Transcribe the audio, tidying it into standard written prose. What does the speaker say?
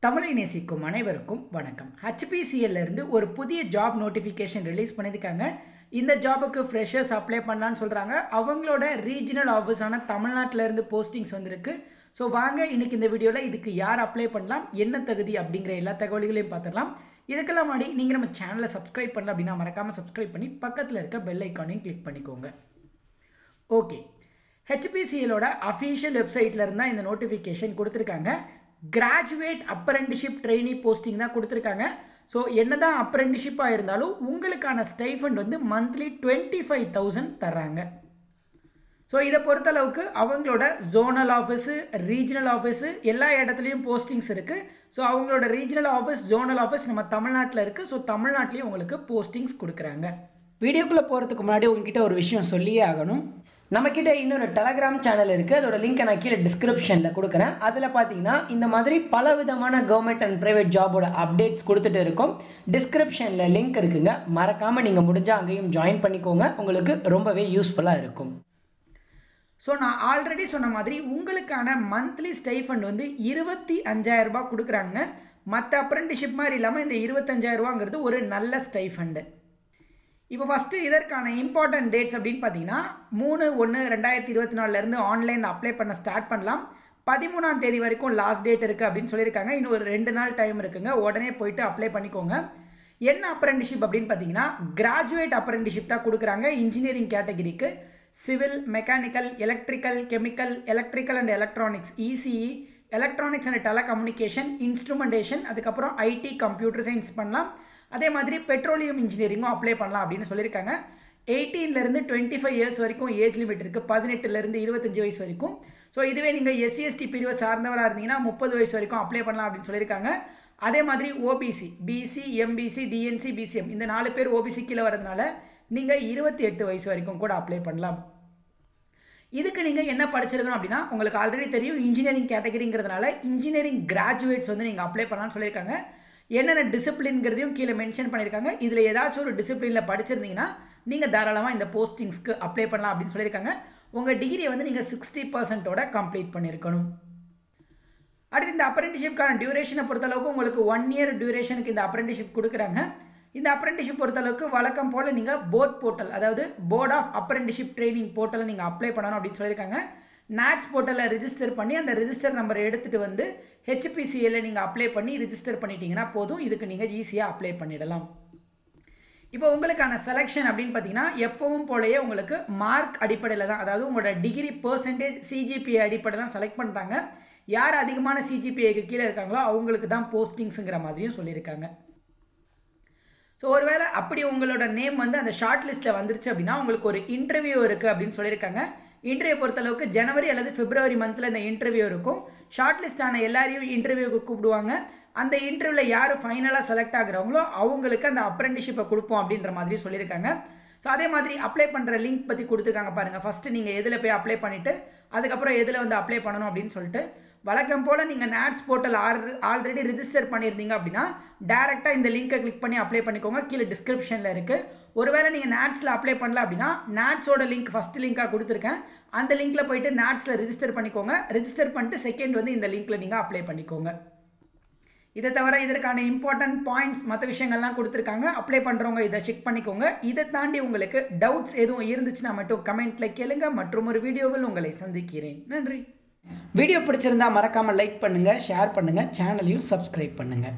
தமிழை நேசிக்கும் அனைவருக்கும் வணக்கம். HPCL இருந்து ஒரு புதிய ஜாப் நோட்டிஃபிகேஷன் ரிலீஸ் பண்ணியிருக்காங்க. இந்த ஜாபுக்கு ஃப்ரெஷர்ஸ் அப்ளை பண்ணலான்னு சொல்கிறாங்க. அவங்களோட ரீஜனல் ஆஃபீஸான தமிழ்நாட்டில் இருந்து போஸ்டிங்ஸ் வந்திருக்கு. ஸோ வாங்க இன்னைக்கு இந்த வீடியோவில் இதுக்கு யார் அப்ளை பண்ணலாம், என்ன தகுதி அப்படிங்கிற எல்லா தகவல்களையும் பார்த்துடலாம். இதுக்கெல்லாம் முன்னாடி நீங்கள் நம்ம சேனலை சப்ஸ்கிரைப் பண்ணல அப்படின்னா மறக்காமல் சப்ஸ்கிரைப் பண்ணி பக்கத்தில் இருக்க பெல் ஐக்கானையும் கிளிக் பண்ணிக்கோங்க. ஓகே, HPCLோட அஃபீஷியல் வெப்சைட்டில் இருந்தால் இந்த நோட்டிஃபிகேஷன் கொடுத்துருக்காங்க. கிராஜுவேட் அப்ரெண்டிஷிப் ட்ரெயினி போஸ்டிங் தான் கொடுத்துருக்காங்க. ஸோ என்ன தான் அப்ரெண்டிஷிப்பாக இருந்தாலும் உங்களுக்கான ஸ்டைஃபண்ட் வந்து மந்த்லி 25,000 தர்றாங்க. ஸோ இதை பொறுத்தளவுக்கு அவங்களோட ஜோனல் ஆஃபீஸு, ரீஜனல் ஆஃபீஸு எல்லா இடத்துலையும் போஸ்டிங்ஸ் இருக்குது. ஸோ அவங்களோட ரீஜனல் ஆஃபீஸ், ஜோனல் ஆஃபீஸ் நம்ம தமிழ்நாட்டில் இருக்குது. ஸோ தமிழ்நாட்டிலையும் உங்களுக்கு போஸ்டிங்ஸ் கொடுக்குறாங்க. வீடியோக்குள்ளே போகிறதுக்கு முன்னாடி உங்ககிட்ட ஒரு விஷயம் சொல்லியே ஆகணும். நம்மக்கிட்ட இன்னொரு டெலகிராம் சேனல் இருக்குது. அதோட லிங்க்கை நான் கீழே டிஸ்கிரிப்ஷனில் கொடுக்குறேன். அதில் பார்த்தீங்கன்னா இந்த மாதிரி பல விதமான கவர்மெண்ட் அண்ட் ப்ரைவேட் ஜாபோட அப்டேட்ஸ் கொடுத்துட்டு இருக்கோம். டிஸ்கிரிப்ஷனில் லிங்க் இருக்குங்க, மறக்காமல் நீங்கள் முடிஞ்சால் அங்கேயும் ஜாயின் பண்ணிக்கோங்க. உங்களுக்கு ரொம்பவே யூஸ்ஃபுல்லாக இருக்கும். ஸோ நான் ஆல்ரெடி சொன்ன மாதிரி உங்களுக்கான மந்த்லி ஸ்டைஃபண்ட் வந்து 25,000 ரூபாய் கொடுக்குறாங்க. மற்ற அப்ரெண்டிஷிப் மாதிரி இல்லாமல் இந்த 25,000 ரூபாங்கிறது ஒரு நல்ல ஸ்டைஃபண்டு. இப்போ ஃபஸ்ட்டு இதற்கான இம்பார்ட்டன்ட் டேட்ஸ் அப்படின்னு பார்த்தீங்கன்னா 3/1/2024 ஆன்லைனில் அப்ளை பண்ண ஸ்டார்ட் பண்ணலாம். 13ஆம் தேதி வரைக்கும் லாஸ்ட் டேட் இருக்குது அப்படின்னு சொல்லியிருக்காங்க. இன்னும் ஒரு 2 நாள் டைம் இருக்குங்க. உடனே போயிட்டு அப்ளை பண்ணிக்கோங்க. என்ன அப்ரெண்டிஷிப் அப்படின்னு பார்த்தீங்கன்னா கிராஜுவேட் அப்ரெண்டிஷிப் தான் கொடுக்குறாங்க. இன்ஜினியரிங் கேட்டகிரிக்கு civil, mechanical, electrical, chemical, electrical and electronics, ECE, electronics and telecommunication, instrumentation, அதுக்கப்புறம் IT, கம்ப்யூட்டர் சயின்ஸ் பண்ணலாம். அதே மாதிரி பெட்ரோலியம் இன்ஜினியரிங்கும் அப்ளை பண்ணலாம் அப்படின்னு சொல்லியிருக்காங்க. 18லேருந்து 25 இயர்ஸ் வரைக்கும் ஏஜ் லிமிட் இருக்குது. 18லேருந்து 25 வயசு வரைக்கும். ஸோ இதுவே நீங்கள் SC/ST பிரிவை சார்ந்தவராக இருந்தீங்கன்னா 30 வயசு வரைக்கும் அப்ளை பண்ணலாம் அப்படின்னு சொல்லியிருக்காங்க. அதே மாதிரி OBC, BC, MBC, DNC, BCM இந்த 4 பேர் OBC கீழே வரதுனால நீங்கள் 28 வயசு வரைக்கும் கூட அப்ளை பண்ணலாம். இதுக்கு நீங்கள் என்ன படிச்சிருக்கணும் அப்படின்னா உங்களுக்கு ஆல்ரெடி தெரியும், இன்ஜினியரிங் கேட்டகரிங்கிறதுனால இன்ஜினியரிங் கிராஜுவேட்ஸ் வந்து நீங்கள் அப்ளை பண்ணலாம்னு சொல்லியிருக்காங்க. என்னென்ன டிசிப்ளின்ங்கிறதையும் கீழே மென்ஷன் பண்ணியிருக்காங்க. இதில் ஏதாச்சும் ஒரு டிசிப்ளினில் படிச்சிருந்தீங்கன்னா நீங்கள் தாராளமாக இந்த போஸ்டிங்ஸ்க்கு அப்ளை பண்ணலாம் அப்படின்னு சொல்லியிருக்காங்க. உங்கள் டிகிரியை வந்து நீங்கள் 60% கம்ப்ளீட் பண்ணியிருக்கணும். அடுத்து இந்த அப்ரெண்டிஷிப்கான டியூரேஷனை பொறுத்தளவுக்கு உங்களுக்கு 1 இயர் டியூரேஷனுக்கு இந்த அப்ரெண்டிஷிப் கொடுக்குறாங்க. இந்த அப்ரெண்டிஷிப் பொறுத்தளவுக்கு வழக்கம் போல் நீங்கள் போர்ட் போர்ட்டல், அதாவது போர்ட் ஆஃப் அப்ரெண்டிஷிப் ட்ரைனிங் போர்ட்டலில் நீங்கள் அப்ளை பண்ணணும் அப்படின்னு சொல்லியிருக்காங்க. நாட்ஸ் போர்ட்டலில் ரிஜிஸ்டர் பண்ணி அந்த ரிஜிஸ்டர் நம்பரை எடுத்துகிட்டு வந்து HPCL நீங்கள் அப்ளை பண்ணி ரிஜிஸ்டர் பண்ணிட்டீங்கன்னா போதும். இதுக்கு நீங்கள் ஈஸியாக அப்ளை பண்ணிடலாம். இப்போ உங்களுக்கான செலெக்ஷன் அப்படின்னு பார்த்தீங்கன்னா எப்பவும் போலயே உங்களுக்கு மார்க் அடிப்படையில் தான், அதாவது உங்களோட டிகிரி பெர்சன்டேஜ் CGPA அடிப்படை தான் செலக்ட் பண்ணுறாங்க. யார் அதிகமான CGPAக்கு கீழே இருக்காங்களோ அவங்களுக்கு தான் போஸ்டிங்ஸுங்கிற மாதிரியும் சொல்லியிருக்காங்க. ஸோ ஒருவேளை அப்படி உங்களோட நேம் வந்து அந்த ஷார்ட் லிஸ்ட்டில் வந்துருச்சு அப்படின்னா உங்களுக்கு ஒரு இன்டர்வியூ இருக்குது அப்படின்னு சொல்லியிருக்காங்க. இன்டர்வியூ பொறுத்தளவுக்கு ஜனவரி அல்லது பிப்ரவரி மந்தில் இந்த இன்டர்வியூ இருக்கும். ஷார்ட் லிஸ்டான எல்லாரையும் இன்டர்வியூக்கு கூப்பிடுவாங்க. அந்த இன்டர்வியூவில் யார் ஃபைனலாக செலக்ட் ஆகுறவங்களோ அவங்களுக்கு அந்த அப்ரெண்டிஷிப்பை கொடுப்போம் அப்படின்ற மாதிரி சொல்லியிருக்காங்க. ஸோ அதே மாதிரி அப்ளை பண்ணுற லிங்க் பற்றி கொடுத்துருக்காங்க பாருங்கள். ஃபஸ்ட்டு நீங்கள் எதில் போய் அப்ளை பண்ணிவிட்டு அதுக்கப்புறம் எதில் வந்து அப்ளை பண்ணணும் அப்படின்னு சொல்லிட்டு வழக்கம் போல் நீங்கள் நாட்ஸ் போர்ட்டல் ஆல்ரெடி ரிஜிஸ்டர் பண்ணியிருந்தீங்க அப்படின்னா டேரெக்டாக இந்த லிங்கை கிளிக் பண்ணி அப்ளை பண்ணிக்கோங்க. கீழே டிஸ்கிரிப்ஷனில் இருக்குது. ஒருவேளை நீங்கள் நாட்ஸில் அப்ளை பண்ணல அப்படின்னா நாட்ஸோட லிங்க் ஃபஸ்ட் லிங்காக கொடுத்துருக்கேன். அந்த லிங்க்கில் போயிட்டு நாட்ஸில் ரிஜிஸ்டர் பண்ணிக்கோங்க. ரிஜிஸ்டர் பண்ணிட்டு செகண்ட் வந்து இந்த லிங்க்கில் நீங்கள் அப்ளை பண்ணிக்கோங்க. இதை தவிர இதற்கான இம்பார்ட்டன்ட் பாயிண்ட்ஸ் மற்ற விஷயங்கள்லாம் கொடுத்துருக்காங்க. அப்ளை பண்ணுறவங்க இதை செக் பண்ணிக்கோங்க. இதை தாண்டி உங்களுக்கு டவுட்ஸ் எதுவும் இருந்துச்சுன்னா மட்டும் கமெண்ட்டில் கேளுங்க. மற்றும் ஒரு வீடியோவில் உங்களை சந்திக்கிறேன். நன்றி. வீடியோ பிடிச்சிருந்தா மறக்காமல் லைக் பண்ணுங்கள், ஷேர் பண்ணுங்கள், சேனலையும் சப்ஸ்கிரைப் பண்ணுங்கள்.